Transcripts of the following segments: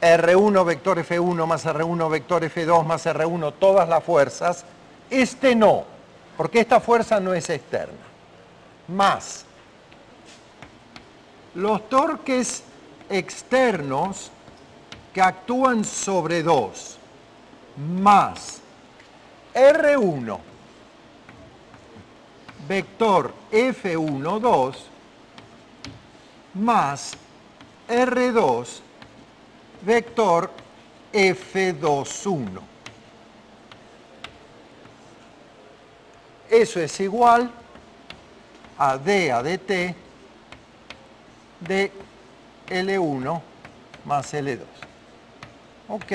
R1 vector F1 más R1 vector F2 más R1, todas las fuerzas. Este no, porque esta fuerza no es externa. Más los torques externos que actúan sobre 2, más R1 vector F1, 2, más R2 vector F2, 1. Eso es igual a D a dt de L1 más L2. Ok.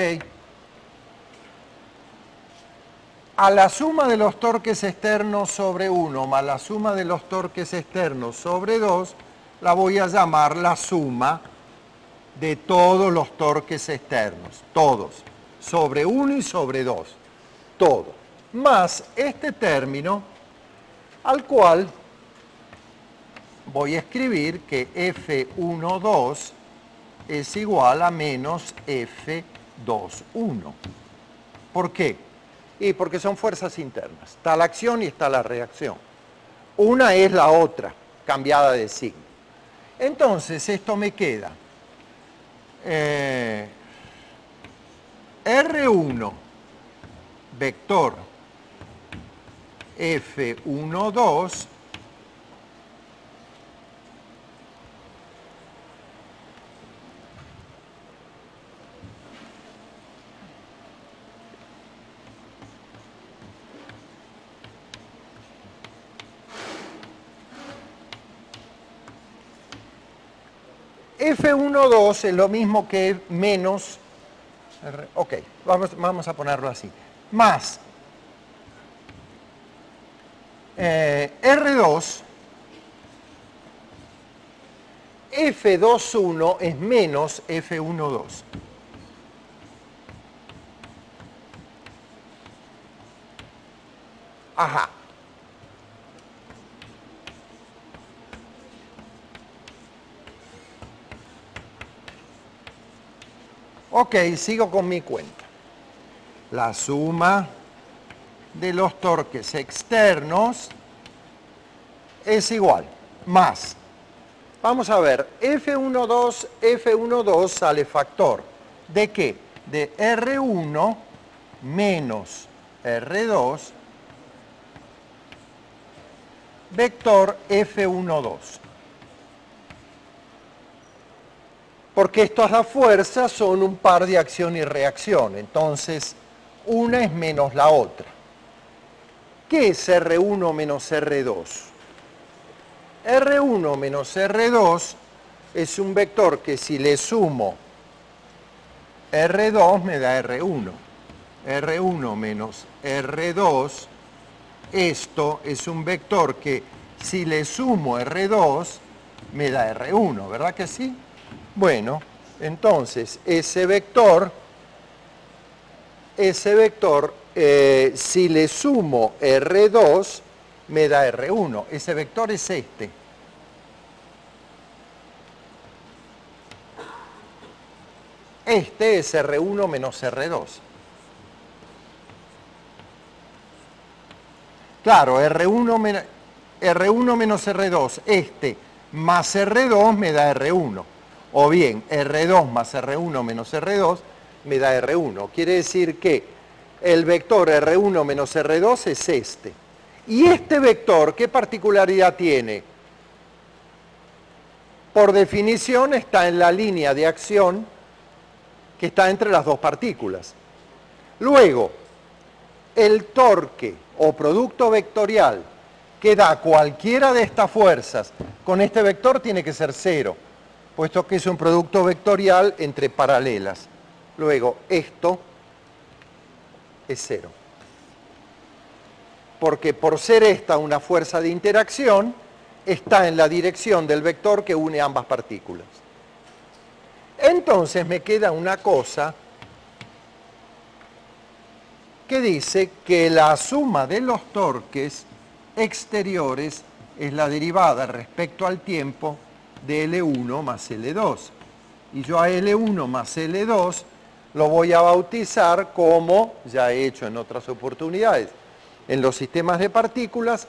A la suma de los torques externos sobre 1 más la suma de los torques externos sobre 2, la voy a llamar la suma de todos los torques externos, todos, sobre 1 y sobre 2, todo, más este término al cual voy a escribir que F12 es igual a menos F21. ¿Por qué? Y porque son fuerzas internas. Está la acción y está la reacción. Una es la otra, cambiada de signo. Entonces, esto me queda R1 vector F12 F12 es lo mismo que menos, ok, vamos a ponerlo así, más R2, F21 es menos F12. Ajá. Ok, sigo con mi cuenta. La suma de los torques externos es igual, más. Vamos a ver, F12 sale factor. ¿De qué? De R1 menos R2 vector F12. Porque estas las fuerzas son un par de acción y reacción, entonces una es menos la otra. ¿Qué es R1 menos R2? R1 menos R2 es un vector que si le sumo R2 me da R1. R1 menos R2, esto es un vector que si le sumo R2 me da R1, ¿verdad que sí? Bueno, entonces ese vector, si le sumo R2, me da R1. Ese vector es este. Este es R1 menos R2. Claro, R1 menos R2, este más R2 me da R1. O bien, R2 más R1 menos R2 me da R1. Quiere decir que el vector R1 menos R2 es este. ¿Y este vector qué particularidad tiene? Por definición está en la línea de acción que está entre las dos partículas. Luego, el torque o producto vectorial que da cualquiera de estas fuerzas con este vector tiene que ser cero, puesto que es un producto vectorial entre paralelas. Luego, esto es cero. Porque por ser esta una fuerza de interacción, está en la dirección del vector que une ambas partículas. Entonces me queda una cosa que dice que la suma de los torques exteriores es la derivada respecto al tiempo de L1 más L2. Y yo a L1 más L2 lo voy a bautizar como, ya he hecho en otras oportunidades, en los sistemas de partículas,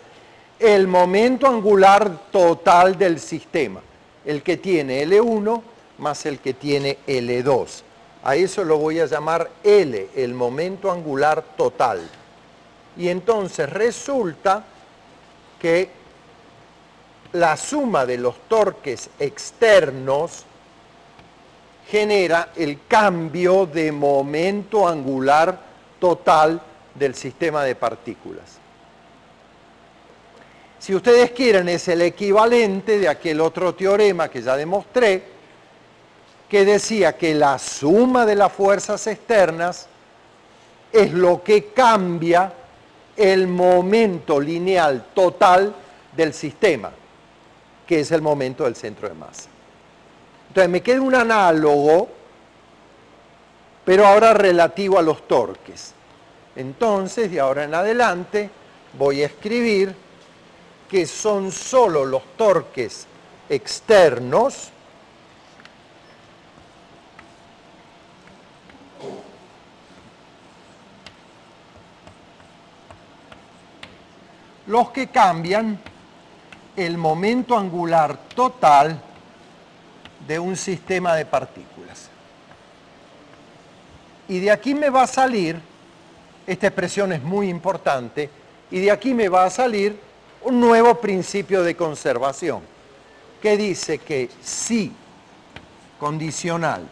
el momento angular total del sistema, el que tiene L1 más el que tiene L2. A eso lo voy a llamar L, el momento angular total. Y entonces resulta que la suma de los torques externos genera el cambio de momento angular total del sistema de partículas. Si ustedes quieren, es el equivalente de aquel otro teorema que ya demostré, que decía que la suma de las fuerzas externas es lo que cambia el momento lineal total del sistema, que es el momento del centro de masa. Entonces me queda un análogo, pero ahora relativo a los torques. Entonces, de ahora en adelante, voy a escribir que son solo los torques externos los que cambian el momento angular total de un sistema de partículas. Y de aquí me va a salir, esta expresión es muy importante, y de aquí me va a salir un nuevo principio de conservación, que dice que si, condicional,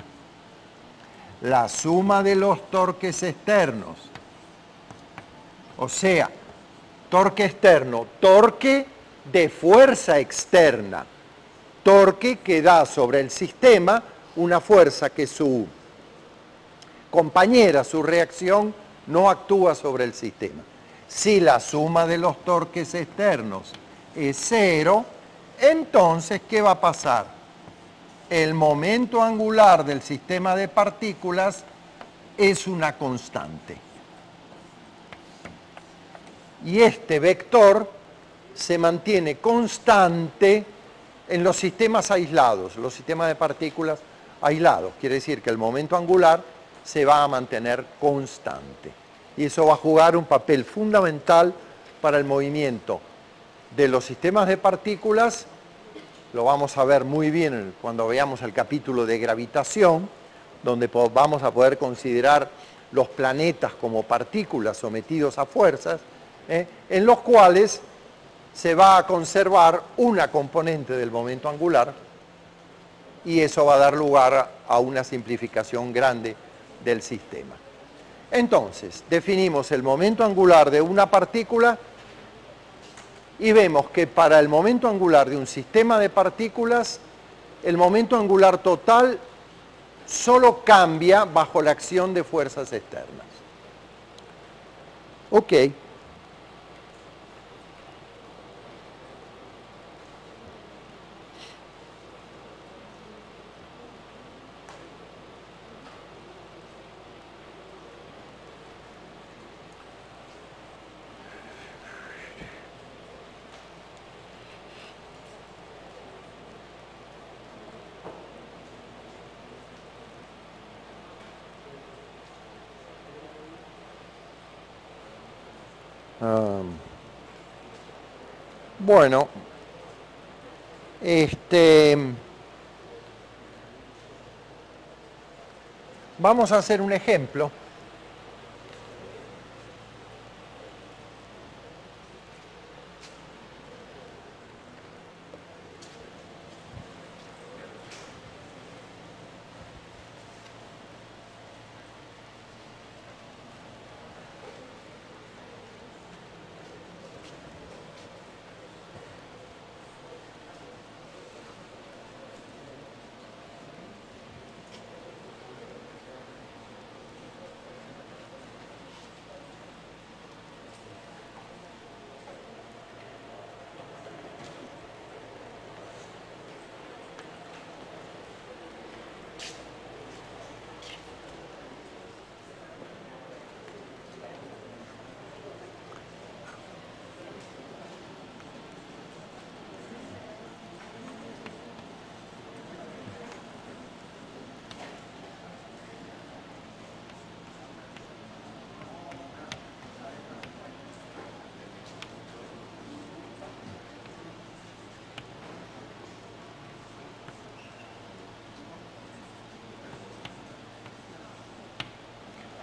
la suma de los torques externos, o sea, torque externo, torque de fuerza externa, torque que da sobre el sistema una fuerza que su compañera, su reacción, no actúa sobre el sistema. Si la suma de los torques externos es cero, entonces, ¿qué va a pasar? El momento angular del sistema de partículas es una constante. Y este vector se mantiene constante en los sistemas aislados, los sistemas de partículas aislados. Quiere decir que el momento angular se va a mantener constante. Y eso va a jugar un papel fundamental para el movimiento de los sistemas de partículas. Lo vamos a ver muy bien cuando veamos el capítulo de gravitación, donde vamos a poder considerar los planetas como partículas sometidos a fuerzas, en los cuales se va a conservar una componente del momento angular y eso va a dar lugar a una simplificación grande del sistema. Entonces, definimos el momento angular de una partícula y vemos que para el momento angular de un sistema de partículas, el momento angular total solo cambia bajo la acción de fuerzas externas. Ok. Bueno, vamos a hacer un ejemplo.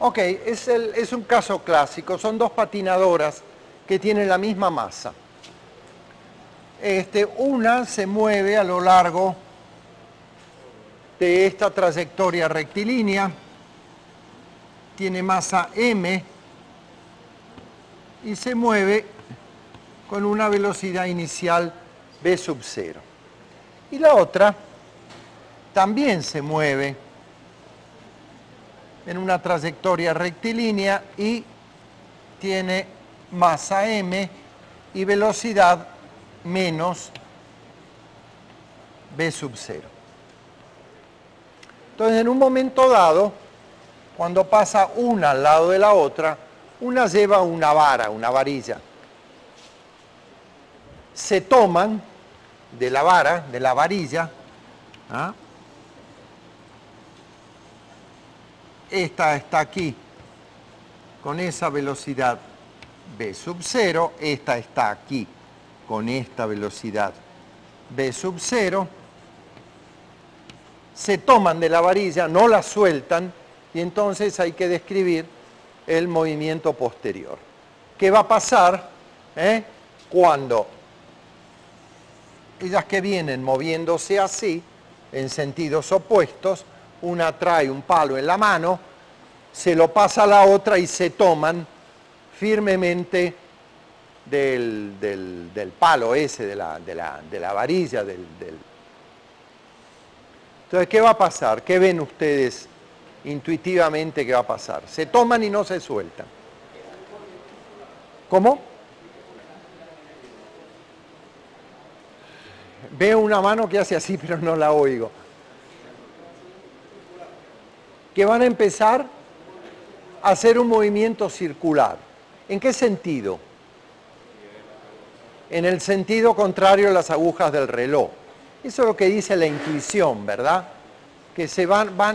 Ok, es un caso clásico, son dos patinadoras que tienen la misma masa. Una se mueve a lo largo de esta trayectoria rectilínea, tiene masa m y se mueve con una velocidad inicial v sub 0. Y la otra también se mueve en una trayectoria rectilínea y tiene masa m y velocidad menos v sub 0. Entonces, en un momento dado, cuando pasa una al lado de la otra, una lleva una vara, una varilla. Se toman de la vara, de la varilla, ¿ah? Esta está aquí con esa velocidad v sub 0, esta está aquí con esta velocidad v sub 0, se toman de la varilla, no la sueltan, y entonces hay que describir el movimiento posterior. ¿Qué va a pasar cuando ellas que vienen moviéndose así, en sentidos opuestos, una trae un palo en la mano, se lo pasa a la otra y se toman firmemente del palo ese, de la varilla. Entonces, ¿qué va a pasar? ¿Qué ven ustedes intuitivamente que va a pasar? Se toman y no se sueltan. ¿Cómo? Veo una mano que hace así, pero no la oigo. Que van a empezar a hacer un movimiento circular. ¿En qué sentido? En el sentido contrario a las agujas del reloj. Eso es lo que dice la intuición, ¿verdad? Que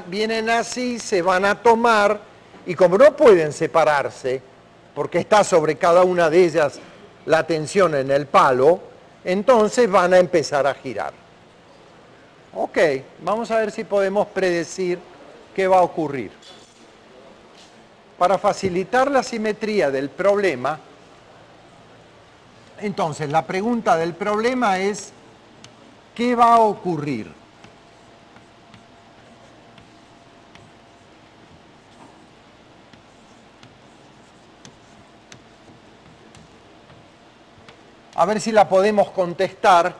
vienen así, se van a tomar, y como no pueden separarse, porque está sobre cada una de ellas la tensión en el palo, entonces van a empezar a girar. Ok, vamos a ver si podemos predecir qué va a ocurrir. Para facilitar la simetría del problema, entonces la pregunta del problema es, ¿qué va a ocurrir? A ver si la podemos contestar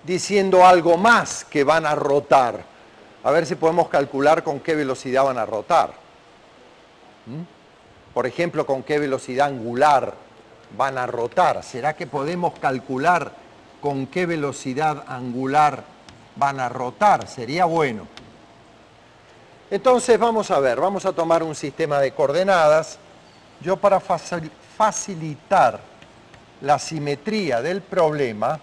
diciendo algo más que van a rotar. A ver si podemos calcular con qué velocidad van a rotar. Por ejemplo, con qué velocidad angular van a rotar. ¿Será que podemos calcular con qué velocidad angular van a rotar? Sería bueno. Entonces vamos a ver, vamos a tomar un sistema de coordenadas. Yo para facilitar la simetría del problema,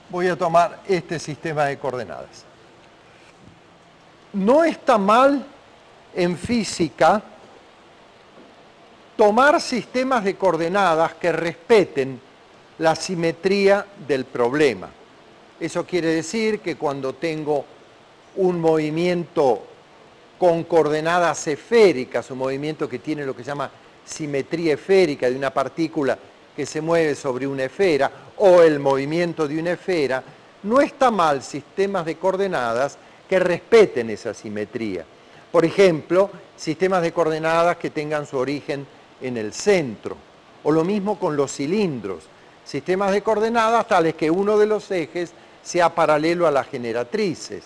voy a tomar este sistema de coordenadas. No está mal en física tomar sistemas de coordenadas que respeten la simetría del problema. Eso quiere decir que cuando tengo un movimiento con coordenadas esféricas, un movimiento que tiene lo que se llama simetría esférica de una partícula que se mueve sobre una esfera o el movimiento de una esfera, no está mal sistemas de coordenadas que respeten esa simetría. Por ejemplo, sistemas de coordenadas que tengan su origen en el centro, o lo mismo con los cilindros, sistemas de coordenadas tales que uno de los ejes sea paralelo a las generatrices,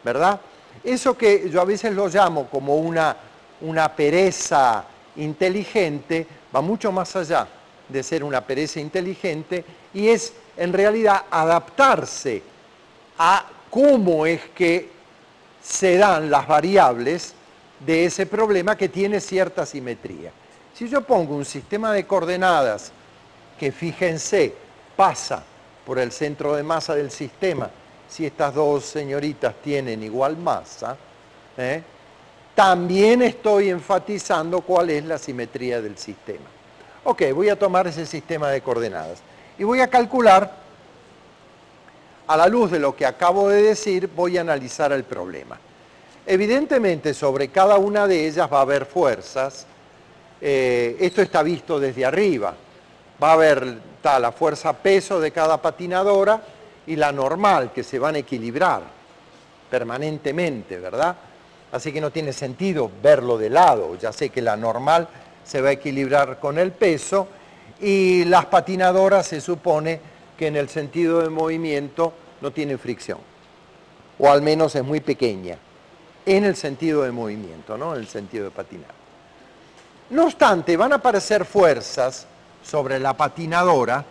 ¿verdad? Eso que yo a veces lo llamo como una pereza inteligente, va mucho más allá de ser una pereza inteligente y es en realidad adaptarse a cómo es que se dan las variables de ese problema que tiene cierta simetría. Si yo pongo un sistema de coordenadas que, fíjense, pasa por el centro de masa del sistema, si estas dos señoritas tienen igual masa, también estoy enfatizando cuál es la simetría del sistema. Ok, voy a tomar ese sistema de coordenadas y voy a calcular, a la luz de lo que acabo de decir, voy a analizar el problema. Evidentemente sobre cada una de ellas va a haber fuerzas. Esto está visto desde arriba. Va a haber la fuerza peso de cada patinadora y la normal, que se van a equilibrar permanentemente, ¿verdad? Así que no tiene sentido verlo de lado. Ya sé que la normal se va a equilibrar con el peso y las patinadoras se supone que en el sentido de movimiento no tienen fricción, o al menos es muy pequeña, en el sentido de movimiento, ¿no? En el sentido de patinar. No obstante, van a aparecer fuerzas sobre la patinadora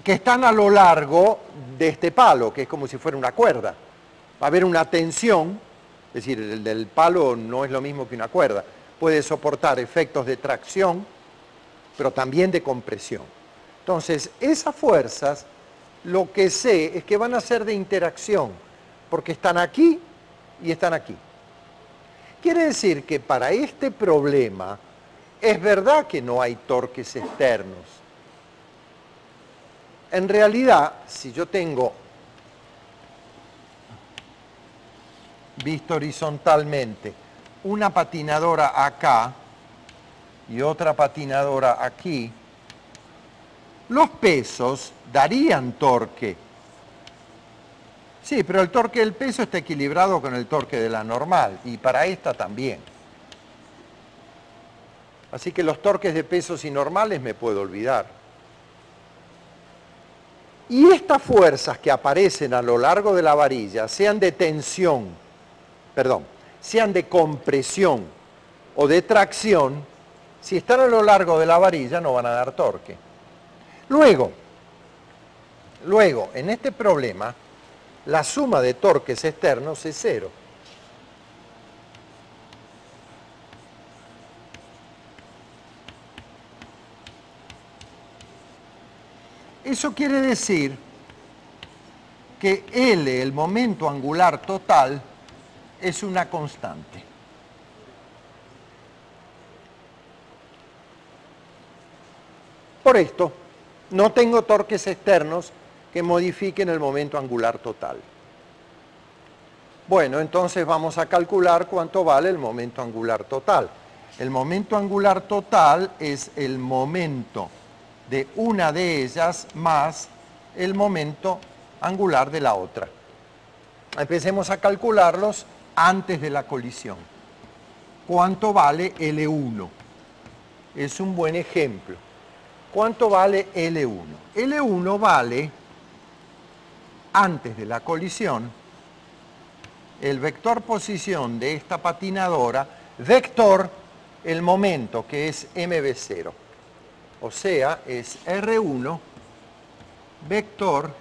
que están a lo largo de este palo, que es como si fuera una cuerda. Va a haber una tensión, es decir, el del palo no es lo mismo que una cuerda. Puede soportar efectos de tracción, pero también de compresión. Entonces, esas fuerzas, lo que sé es que van a ser de interacción, porque están aquí y están aquí. Quiere decir que para este problema es verdad que no hay torques externos. En realidad, si yo tengo, visto horizontalmente, una patinadora acá y otra patinadora aquí, los pesos darían torque. Sí, pero el torque del peso está equilibrado con el torque de la normal, y para esta también. Así que los torques de pesos y normales me puedo olvidar. Y estas fuerzas que aparecen a lo largo de la varilla, sean de tensión, sean de compresión o de tracción, si están a lo largo de la varilla no van a dar torque. Luego, en este problema, la suma de torques externos es 0. Eso quiere decir que L, el momento angular total, es una constante. Por esto, no tengo torques externos que modifiquen el momento angular total. Bueno, entonces vamos a calcular cuánto vale el momento angular total. El momento angular total es el momento de una de ellas más el momento angular de la otra. Empecemos a calcularlos antes de la colisión. ¿Cuánto vale L1? Es un buen ejemplo. ¿Cuánto vale L1? L1 vale, antes de la colisión, el vector posición de esta patinadora, vector el momento, que es mv0. O sea, es R1 vector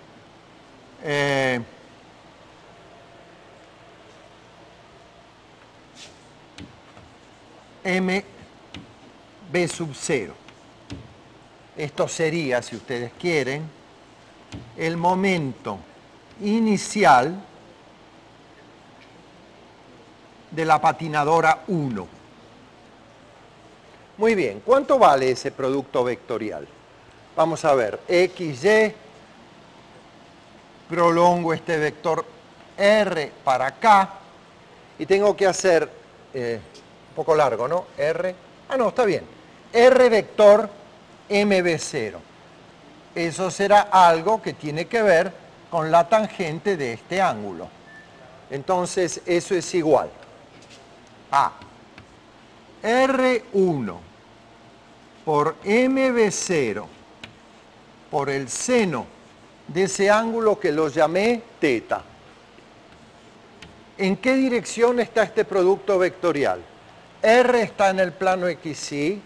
mv sub 0. Esto sería, si ustedes quieren, el momento inicial de la patinadora 1. Muy bien, ¿cuánto vale ese producto vectorial? Vamos a ver, XY, prolongo este vector R para acá, y tengo que hacer, un poco largo, ¿no? R, no, está bien, R vector MV0. Eso será algo que tiene que ver con la tangente de este ángulo. Entonces, eso es igual a R1 por MV0 por el seno de ese ángulo que lo llamé teta. ¿En qué dirección está este producto vectorial? R está en el plano XY,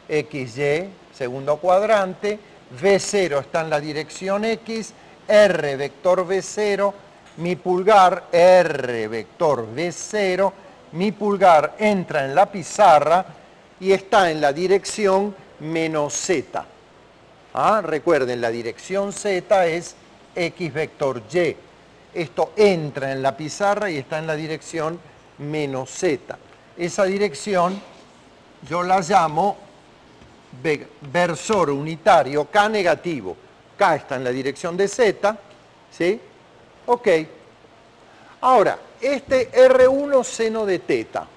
XY, segundo cuadrante, V0 está en la dirección X, R vector V0, mi pulgar R vector V0, mi pulgar entra en la pizarra y está en la dirección menos Z. Recuerden, la dirección Z es X vector Y. Esto entra en la pizarra y está en la dirección menos Z. Esa dirección yo la llamo versor unitario K negativo. K está en la dirección de Z, ¿sí? Ok. Ahora, este R1 seno de teta.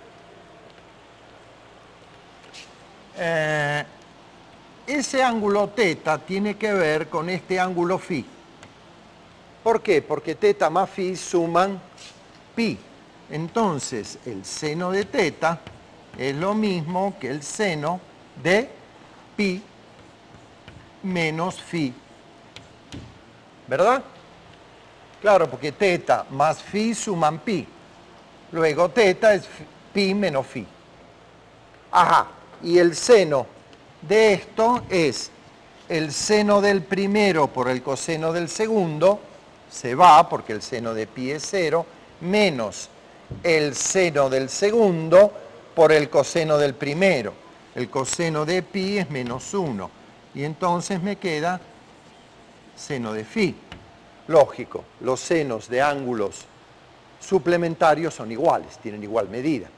Ese ángulo teta tiene que ver con este ángulo phi. ¿Por qué? Porque teta más phi suman pi. Entonces, el seno de teta es lo mismo que el seno de pi menos phi. ¿Verdad? Claro, porque teta más phi suman pi. Luego teta es pi menos phi. Ajá. Y el seno de esto es el seno del primero por el coseno del segundo, se va porque el seno de pi es 0, menos el seno del segundo por el coseno del primero. El coseno de pi es menos 1. Y entonces me queda seno de phi. Lógico, los senos de ángulos suplementarios son iguales, tienen igual medida.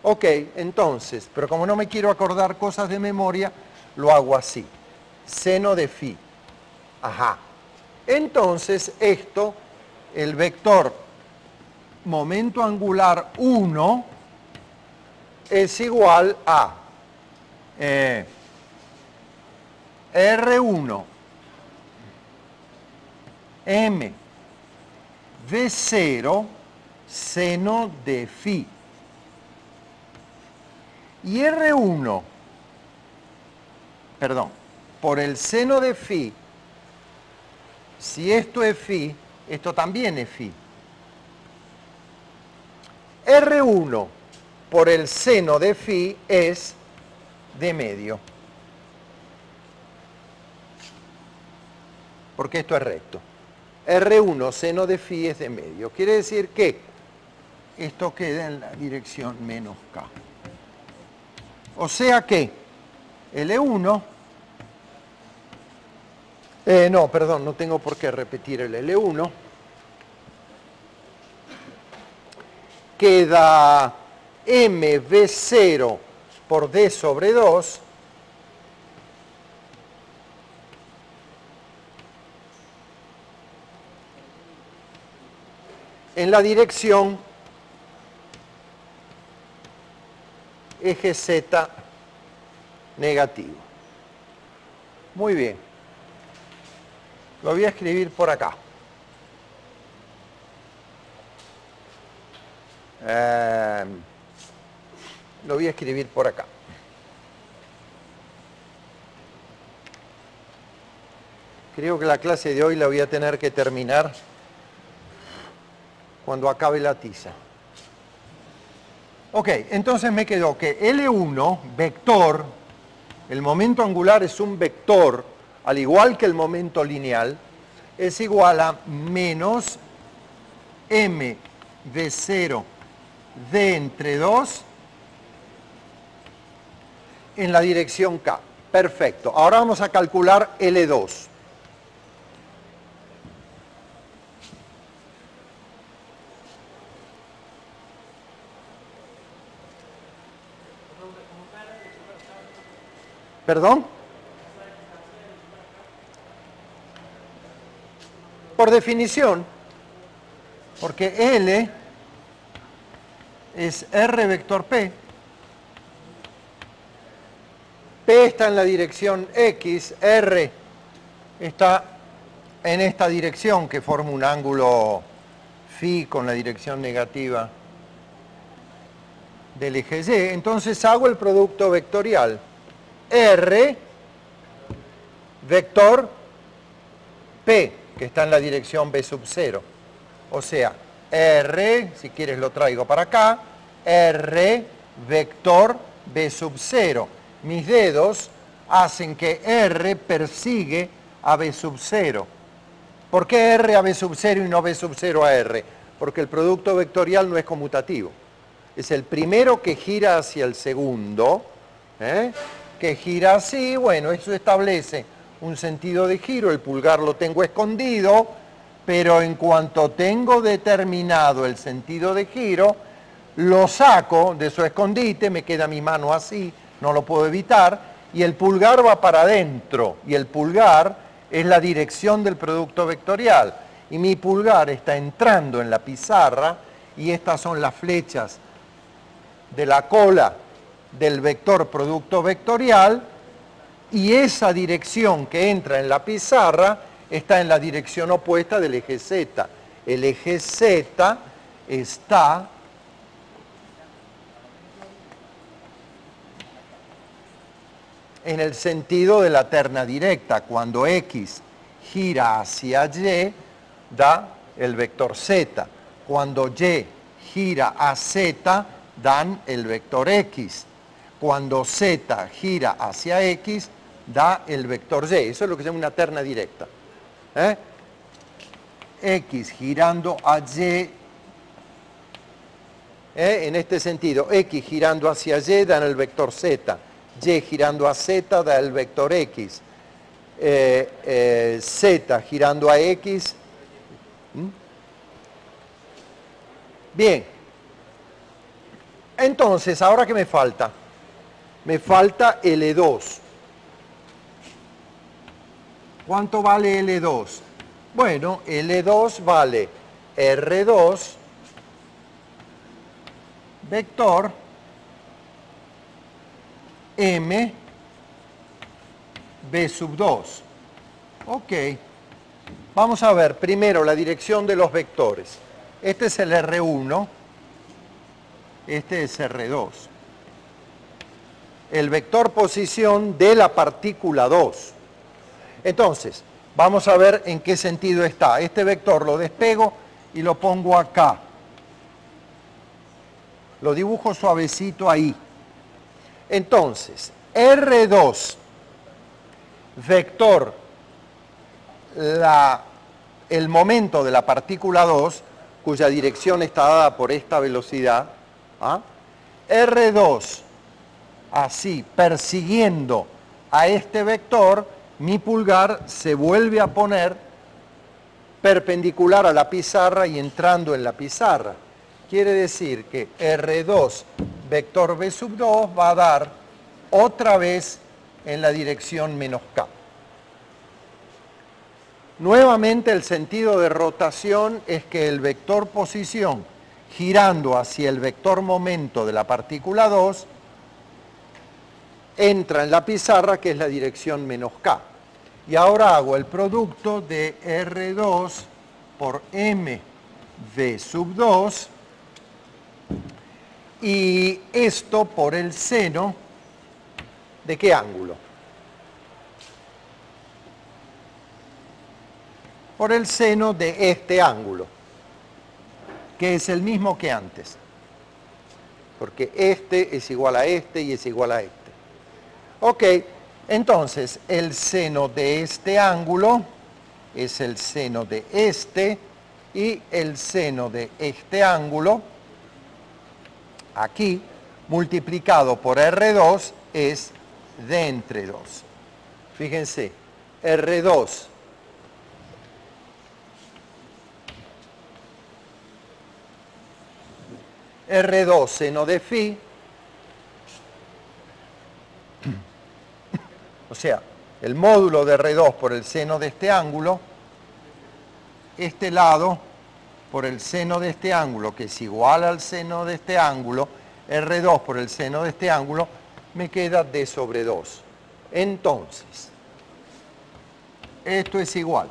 Ok, entonces, pero como no me quiero acordar cosas de memoria, lo hago así. Seno de phi. Ajá. Entonces, esto, el vector momento angular 1 es igual a R1 M V0 seno de phi. Y R1, perdón, por el seno de phi, si esto es phi, esto también es phi. R1 por el seno de phi es de medio. Porque esto es recto. R1 seno de phi es de medio. Quiere decir que esto queda en la dirección menos K. O sea que L1, no, perdón, no tengo por qué repetir el L1, queda MV0 por D sobre 2, en la dirección eje Z negativo. Muy bien. Lo voy a escribir por acá. Lo voy a escribir por acá. Creo que la clase de hoy la voy a tener que terminar cuando acabe la tiza. Ok, entonces me quedó que L1, vector, el momento angular es un vector, al igual que el momento lineal, es igual a menos M V0 D entre 2 en la dirección K. Perfecto. Ahora vamos a calcular L2. ¿Perdón? Por definición, porque L es R vector P. P está en la dirección X, R está en esta dirección que forma un ángulo phi con la dirección negativa del eje Y. Entonces hago el producto vectorial. R vector P, que está en la dirección B sub 0. O sea, R, si quieres lo traigo para acá, R vector B sub 0. Mis dedos hacen que R persigue a B sub 0. ¿Por qué R a B sub 0 y no B sub 0 a R? Porque el producto vectorial no es conmutativo. Es el primero que gira hacia el segundo, que gira así, bueno, eso establece un sentido de giro, el pulgar lo tengo escondido, pero en cuanto tengo determinado el sentido de giro, lo saco de su escondite, me queda mi mano así, no lo puedo evitar, y el pulgar va para adentro, y el pulgar es la dirección del producto vectorial. y mi pulgar está entrando en la pizarra y estas son las flechas de la cola del vector producto vectorial y esa dirección que entra en la pizarra está en la dirección opuesta del eje Z. El eje Z está en el sentido de la terna directa. Cuando X gira hacia Y, da el vector Z. Cuando Y gira a Z, dan el vector X. Cuando Z gira hacia X, da el vector Y. Eso es lo que se llama una terna directa. X girando a Y, en este sentido, X girando hacia Y dan el vector Z. Y girando a Z da el vector X. Z girando a X. Bien. Entonces, ¿ahora qué me falta? Me falta L2. ¿Cuánto vale L2? Bueno, L2 vale R2 vector M B sub 2. Ok. Vamos a ver primero la dirección de los vectores. Este es el R1. Este es R2. El vector posición de la partícula 2. Entonces, vamos a ver en qué sentido está. Este vector lo despego y lo pongo acá. Lo dibujo suavecito ahí. Entonces, R2, vector, el momento de la partícula 2, cuya dirección está dada por esta velocidad, R2, así, persiguiendo a este vector, mi pulgar se vuelve a poner perpendicular a la pizarra y entrando en la pizarra. Quiere decir que R2 vector B sub 2 va a dar otra vez en la dirección menos K. Nuevamente el sentido de rotación es que el vector posición girando hacia el vector momento de la partícula 2 entra en la pizarra que es la dirección menos K. Y ahora hago el producto de R2 por M V sub 2 y esto por el seno ¿de qué ángulo? Por el seno de este ángulo, que es el mismo que antes, porque este es igual a este y es igual a este. Ok, entonces el seno de este ángulo es el seno de este y el seno de este ángulo, aquí, multiplicado por R2 es D entre 2. Fíjense, R2 seno de phi, o sea, el módulo de R2 por el seno de este ángulo, este lado por el seno de este ángulo, que es igual al seno de este ángulo, R2 por el seno de este ángulo, me queda D sobre 2. Entonces, esto es igual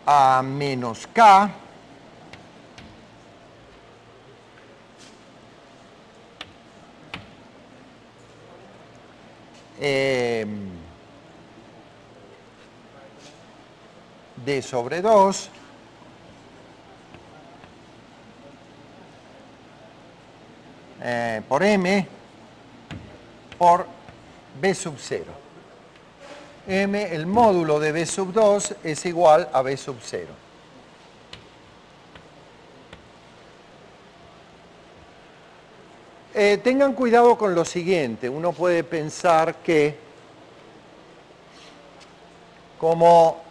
a menos K D sobre 2 por M por B sub 0. M, el módulo de B sub 2 es igual a B sub 0. Tengan cuidado con lo siguiente. Uno puede pensar que como